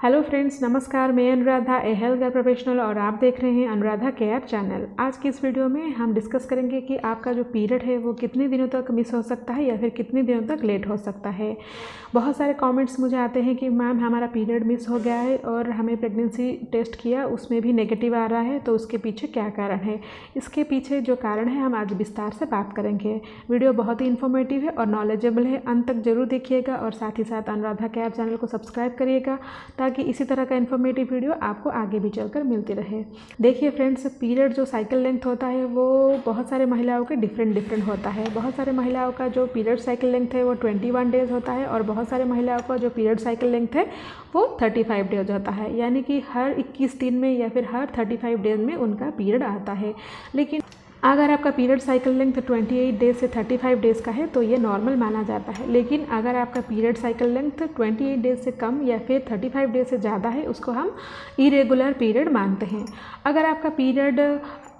Hello friends, नमस्कार। मैं अनुराधा, ए health care professional, और आप देख रहे हैं अनुराधा केयर चैनल। आज की इस वीडियो में हम डिस्कस करेंगे कि आपका जो पीरियड है वो कितने दिनों तक मिस हो सकता है या फिर कितने दिनों तक लेट हो सकता है। बहुत सारे कमेंट्स मुझे आते हैं कि मैम हमारा पीरियड मिस हो गया है और हमें प्रेगनेंसी टेस्ट किया उसमें भी नेगेटिव आ रहा है, तो उसके पीछे क्या कारण है। इसके पीछे जो कारण है हम आज विस्तार से बात करेंगे। वीडियो बहुत ही इन्फॉर्मेटिव है और नॉलेजेबल है, अंत तक जरूर देखिएगा और साथ ही साथ अनुराधा केयर चैनल को सब्सक्राइब करिएगा ताकि इसी तरह का इन्फॉर्मेटिव वीडियो आपको आगे भी चलकर मिलती रहे। देखिए फ्रेंड्स, पीरियड जो साइकिल लेंथ होता है वो बहुत सारे महिलाओं के डिफरेंट होता है। बहुत सारे महिलाओं का जो पीरियड साइकिल लेंथ है वो 21 डेज होता है और बहुत सारे महिलाओं का जो पीरियड साइकिल लेंथ है वो 35 डेज होता है, यानी कि हर 21 दिन में या फिर हर 35 डेज में उनका पीरियड आता है। लेकिन अगर आपका पीरियड साइकिल लेंथ 28 डेज से 35 डेज़ का है तो ये नॉर्मल माना जाता है। लेकिन अगर आपका पीरियड साइकिल लेंथ 28 डेज से कम या फिर 35 डेज से ज़्यादा है, उसको हम इरेगुलर पीरियड मानते हैं। अगर आपका पीरियड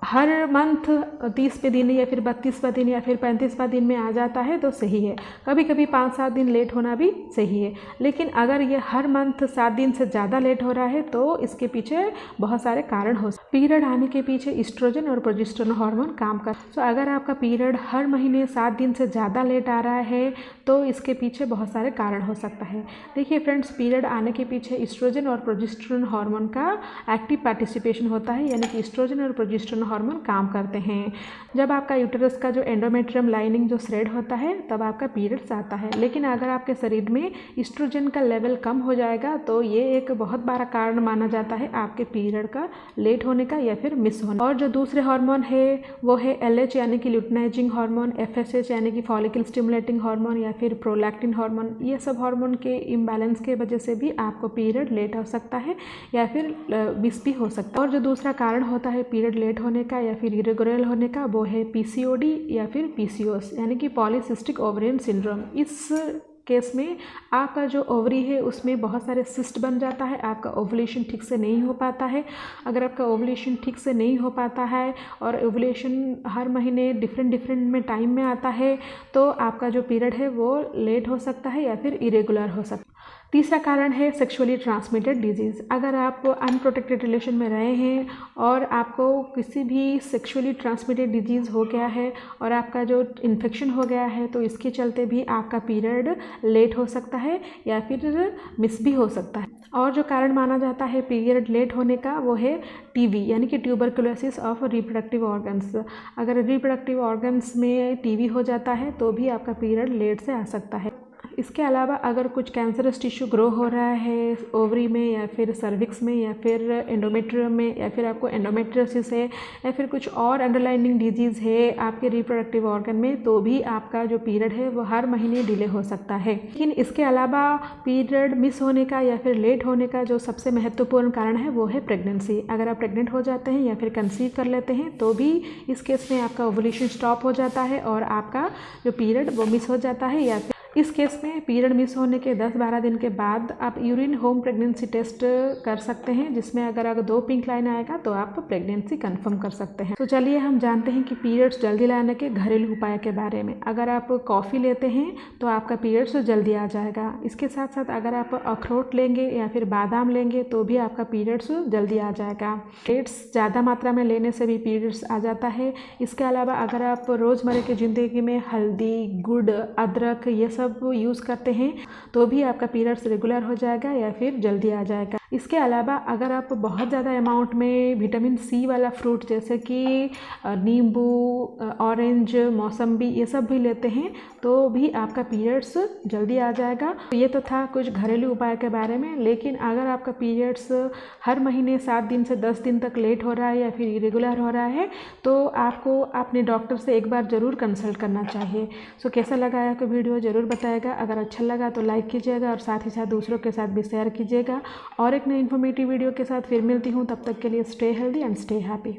हर मंथ 30वें दिन या फिर 32वां दिन या फिर 35वां दिन में आ जाता है तो सही है। कभी कभी 5-7 दिन लेट होना भी सही है। लेकिन अगर ये हर मंथ 7 दिन से ज़्यादा लेट हो रहा है तो इसके पीछे बहुत सारे कारण हो सकते हैं। पीरियड आने के पीछे ईस्ट्रोजन और प्रोजेस्टेरोन हार्मोन काम कर। तो अगर आपका पीरियड हर महीने 7 दिन से ज़्यादा लेट आ रहा है तो इसके पीछे बहुत सारे कारण हो सकता है। देखिए फ्रेंड्स, पीरियड आने के पीछे ईस्ट्रोजन और प्रोजेस्टेरोन हार्मोन का एक्टिव पार्टिसिपेशन होता है, यानी कि ईस्ट्रोजन और प्रोजेस्टेरोन हार्मोन काम करते हैं। जब आपका यूटेरस का जो एंडोमेट्रियम लाइनिंग जो श्रेड होता है तब आपका पीरियड्स आता है। लेकिन अगर आपके शरीर में ईस्ट्रोजन का लेवल कम हो जाएगा तो ये एक बहुत बड़ा कारण माना जाता है आपके पीरियड का लेट होने का या फिर मिस होने। और जो दूसरे हार्मोन है वो है LH यानी कि ल्यूटिनाइजिंग हार्मोन, FSH यानी कि फॉलिकल स्टिमुलेटिंग हार्मोन या फिर प्रोलैक्टिन हार्मोन। ये सब हार्मोन के इम्बैलेंस के वजह से भी आपको पीरियड लेट हो सकता है या फिर मिस भी हो सकता है। और जो दूसरा कारण होता है पीरियड लेट होने का या फिर इरेगुलर होने का वो है PCOD या फिर PCOS यानी कि पॉलीसिस्टिक ओवरियन सिंड्रोम। इस केस में आपका जो ओवरी है उसमें बहुत सारे सिस्ट बन जाता है, आपका ओवुलेशन ठीक से नहीं हो पाता है। अगर आपका ओवुलेशन ठीक से नहीं हो पाता है और ओवुलेशन हर महीने डिफरेंट में टाइम में आता है तो आपका जो पीरियड है वो लेट हो सकता है या फिर इरेगुलर हो सकता है। तीसरा कारण है सेक्सुअली ट्रांसमिटेड डिजीज़। अगर आप अनप्रोटेक्टेड रिलेशन में रहे हैं और आपको किसी भी सेक्सुअली ट्रांसमिटेड डिजीज़ हो गया है और आपका जो इन्फेक्शन हो गया है तो इसके चलते भी आपका पीरियड लेट हो सकता है या फिर मिस भी हो सकता है। और जो कारण माना जाता है पीरियड लेट होने का वो है TB यानी कि ट्यूबरकुलोसिस ऑफ रिप्रोडक्टिव ऑर्गन्स। अगर रिप्रोडक्टिव ऑर्गन्स में TB हो जाता है तो भी आपका पीरियड लेट से आ सकता है। इसके अलावा अगर कुछ कैंसरस टिश्यू ग्रो हो रहा है ओवरी में या फिर सर्विक्स में या फिर एंडोमेट्रियम में या फिर आपको एंडोमेट्रियोसिस है या फिर कुछ और अंडरलाइनिंग डिजीज़ है आपके रिप्रोडक्टिव ऑर्गन में तो भी आपका जो पीरियड है वो हर महीने डिले हो सकता है। लेकिन इसके अलावा पीरियड मिस होने का या फिर लेट होने का जो सबसे महत्वपूर्ण कारण है वो है प्रेगनेंसी। अगर आप प्रेग्नेंट हो जाते हैं या फिर कंसीव कर लेते हैं तो भी इस केस में आपका ओवुलेशन स्टॉप हो जाता है और आपका जो पीरियड वो मिस हो जाता है। या फिर इस केस में पीरियड मिस होने के 10-12 दिन के बाद आप यूरिन होम प्रेगनेंसी टेस्ट कर सकते हैं, जिसमें अगर 2 पिंक लाइन आएगा तो आप प्रेगनेंसी कंफर्म कर सकते हैं। तो चलिए हम जानते हैं कि पीरियड्स जल्दी लाने के घरेलू उपाय के बारे में। अगर आप कॉफ़ी लेते हैं तो आपका पीरियड्स जल्दी आ जाएगा। इसके साथ साथ अगर आप अखरोट लेंगे या फिर बादाम लेंगे तो भी आपका पीरियड्स जल्दी आ जाएगा। डेट्स ज़्यादा मात्रा में लेने से भी पीरियड्स आ जाता है। इसके अलावा अगर आप रोज़मर्रा की ज़िंदगी में हल्दी, गुड़, अदरक ये सब यूज़ करते हैं तो भी आपका पीरियड्स रेगुलर हो जाएगा या फिर जल्दी आ जाएगा। इसके अलावा अगर आप बहुत ज़्यादा अमाउंट में विटामिन C वाला फ्रूट जैसे कि नींबू, ऑरेंज, मौसम्बी ये सब भी लेते हैं तो भी आपका पीरियड्स जल्दी आ जाएगा। तो ये तो था कुछ घरेलू उपाय के बारे में। लेकिन अगर आपका पीरियड्स हर महीने 7 दिन से 10 दिन तक लेट हो रहा है या फिर इरेगुलर हो रहा है तो आपको अपने डॉक्टर से एक बार ज़रूर कंसल्ट करना चाहिए। सो कैसा लगा आपको वीडियो ज़रूर बताएगा। अगर अच्छा लगा तो लाइक कीजिएगा और साथ ही साथ दूसरों के साथ भी शेयर कीजिएगा। और एक नई इन्फॉर्मेटिव वीडियो के साथ फिर मिलती हूँ, तब तक के लिए stay healthy and stay happy.